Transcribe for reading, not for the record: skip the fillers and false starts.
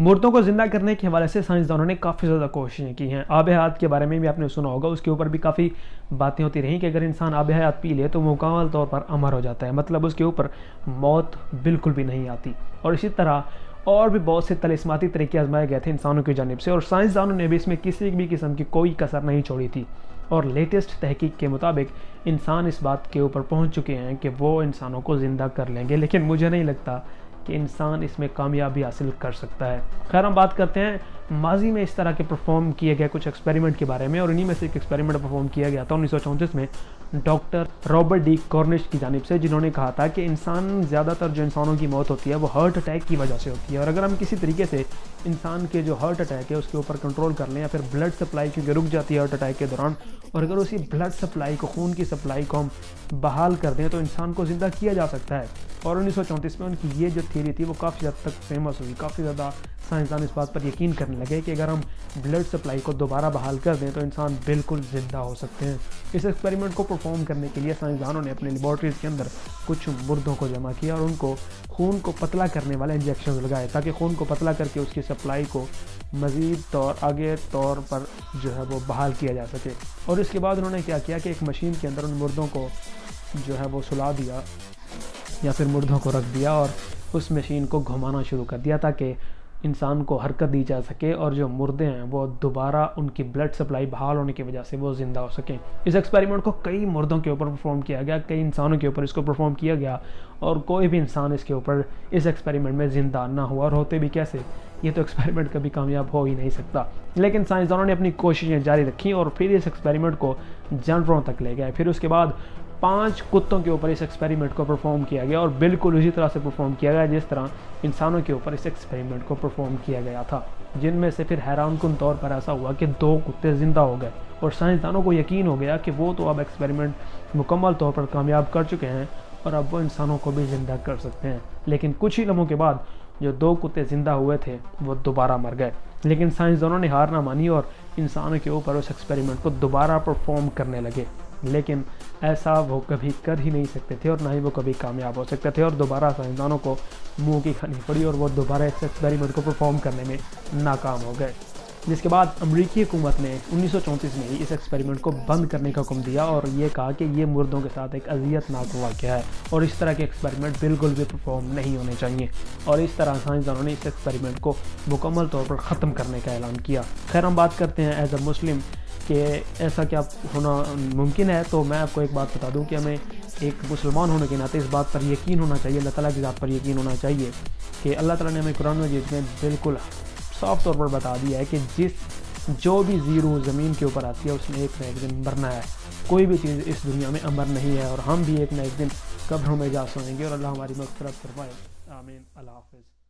مردوں کو زندہ کرنے کے حوالے سے سائنسدانوں نے کافی زیادہ کوششیں کی ہیں. آب حیات کے بارے میں بھی آپ نے سنا ہوگا, اس کے اوپر بھی کافی باتیں ہوتی رہیں کہ اگر انسان آب حیات پی لے تو مکمل طور پر امر ہو جاتا ہے, مطلب اس کے اوپر موت بالکل بھی نہیں آتی. اور اسی طرح اور بھی بہت سے طلسماتی طریقے آزمائے گئے تھے انسانوں کی جانب سے, اور سائنسدانوں نے بھی اس میں کسی بھی قسم کی کوئی کسر نہیں چھوڑی تھی. اور لیٹسٹ تحقیق کے مطابق انسان اس بات کے اوپر پہنچ چکے ہیں کہ وہ انسانوں کو زندہ کر لیں گے, لیکن مجھے نہیں لگتا کہ انسان اس میں کامیابی حاصل کر سکتا ہے. خیر, ہم بات کرتے ہیں ماضی میں اس طرح کے پرفارم کیے گئے کچھ ایکسپیریمنٹ کے بارے میں, اور انہی میں سے ایک ایکسپیریمنٹ پرفارم کیا گیا تھا 1934 میں ڈاکٹر رابرٹ ڈی کورنش کی جانب سے, جنہوں نے کہا تھا کہ زیادہ تر جو انسانوں کی موت ہوتی ہے وہ ہارٹ اٹیک کی وجہ سے ہوتی ہے, اور اگر ہم کسی طریقے سے انسان کے جو ہارٹ اٹیک ہے اس کے اوپر کنٹرول کر لیں, یا پھر بلڈ سپلائی کیونکہ رک جاتی ہے ہارٹ اٹیک کے دوران, اور اگر اسی بلڈ سپلائی کو, خون کی سپلائی کو ہم بحال کر دیں تو انسان کو زندہ کیا جا سکتا ہے. اور 1934 میں ان کی یہ جو تھیوری تھی وہ کافی حد تک فیمس ہوئی, کافی زیادہ سائنسدان اس بات پر یقین کرنے لگے کہ اگر ہم بلڈ سپلائی کو دوبارہ بحال کر دیں تو انسان بالکل زندہ ہو سکتے ہیں. اس ایکسپیریمنٹ کو پرفارم کرنے کے لیے سائنسدانوں نے اپنے لیبارٹریز کے اندر کچھ مردوں کو جمع کیا اور ان کو خون کو پتلا کرنے والے انجیکشن لگائے, تاکہ خون کو پتلا کر کے اس کی سپلائی کو مزید آگے طور پر جو ہے وہ بحال کیا جا سکے. اور اس کے بعد انہوں نے کیا کیا کہ ایک مشین کے اندر ان مردوں کو جو ہے وہ سلا دیا یا پھر مردوں کو رکھ دیا, اور اس مشین کو گھمانا شروع کر دیا تاکہ انسان کو حرکت دی جا سکے, اور جو مردے ہیں وہ دوبارہ ان کی بلڈ سپلائی بحال ہونے کی وجہ سے وہ زندہ ہو سکیں. اس ایکسپیریمنٹ کو کئی مردوں کے اوپر پرفارم کیا گیا, کئی انسانوں کے اوپر اس کو پرفارم کیا گیا, اور کوئی بھی انسان اس کے اوپر اس ایکسپیریمنٹ میں زندہ نہ ہوا, اور ہوتے بھی کیسے, یہ تو ایکسپیریمنٹ کبھی کامیاب ہو ہی نہیں سکتا. لیکن سائنسدانوں نے اپنی کوششیں جاری رکھیں اور پھر اس ایکسپیریمنٹ کو جانوروں تک لے گئے. پھر اس کے بعد 5 کتوں کے اوپر اس ایکسپیریمنٹ کو پرفارم کیا گیا, اور بالکل اسی طرح سے پرفارم کیا گیا جس طرح انسانوں کے اوپر اس ایکسپیریمنٹ کو پرفارم کیا گیا تھا, جن میں سے پھر حیران کن طور پر ایسا ہوا کہ 2 کتے زندہ ہو گئے, اور سائنسدانوں کو یقین ہو گیا کہ وہ تو اب ایکسپیریمنٹ مکمل طور پر کامیاب کر چکے ہیں اور اب وہ انسانوں کو بھی زندہ کر سکتے ہیں. لیکن کچھ ہی لمحوں کے بعد جو 2 کتے زندہ ہوئے تھے وہ دوبارہ مر گئے. لیکن سائنسدانوں نے ہار نہ مانی اور انسانوں کے اوپر اس ایکسپیریمنٹ کو دوبارہ پرفارم کرنے لگے, لیکن ایسا وہ کبھی کر ہی نہیں سکتے تھے اور نہ ہی وہ کبھی کامیاب ہو سکتے تھے, اور دوبارہ سائنسدانوں کو منہ کی کھانی پڑی اور وہ دوبارہ اس ایکسپیریمنٹ کو پرفارم کرنے میں ناکام ہو گئے. جس کے بعد امریکی حکومت نے 1934 میں ہی اس ایکسپیریمنٹ کو بند کرنے کا حکم دیا اور یہ کہا کہ یہ مردوں کے ساتھ ایک اذیت ناک واقعہ ہے اور اس طرح کے ایکسپیریمنٹ بالکل بھی پرفارم نہیں ہونے چاہیے, اور اس طرح سائنسدانوں نے اس ایکسپیریمنٹ کو مکمل طور پر ختم کرنے کا اعلان کیا. خیر, ہم بات کرتے ہیں ایز اے مسلم کہ ایسا کیا ہونا ممکن ہے. تو میں آپ کو ایک بات بتا دوں کہ ہمیں ایک مسلمان ہونے کے ناطے اس بات پر یقین ہونا چاہیے, اللہ تعالیٰ کی ذات پر یقین ہونا چاہیے کہ اللہ تعالیٰ نے ہمیں قرآن مجید میں بالکل صاف طور پر بتا دیا ہے کہ جو بھی زیرو زمین کے اوپر آتی ہے اس نے ایک نہ ایک دن مرنا ہے. کوئی بھی چیز اس دنیا میں امر نہیں ہے, اور ہم بھی ایک نہ ایک دن قبروں میں جا سوئیں گے, اور اللہ ہماری مغفرت فرمائے. آمین. اللہ حافظ.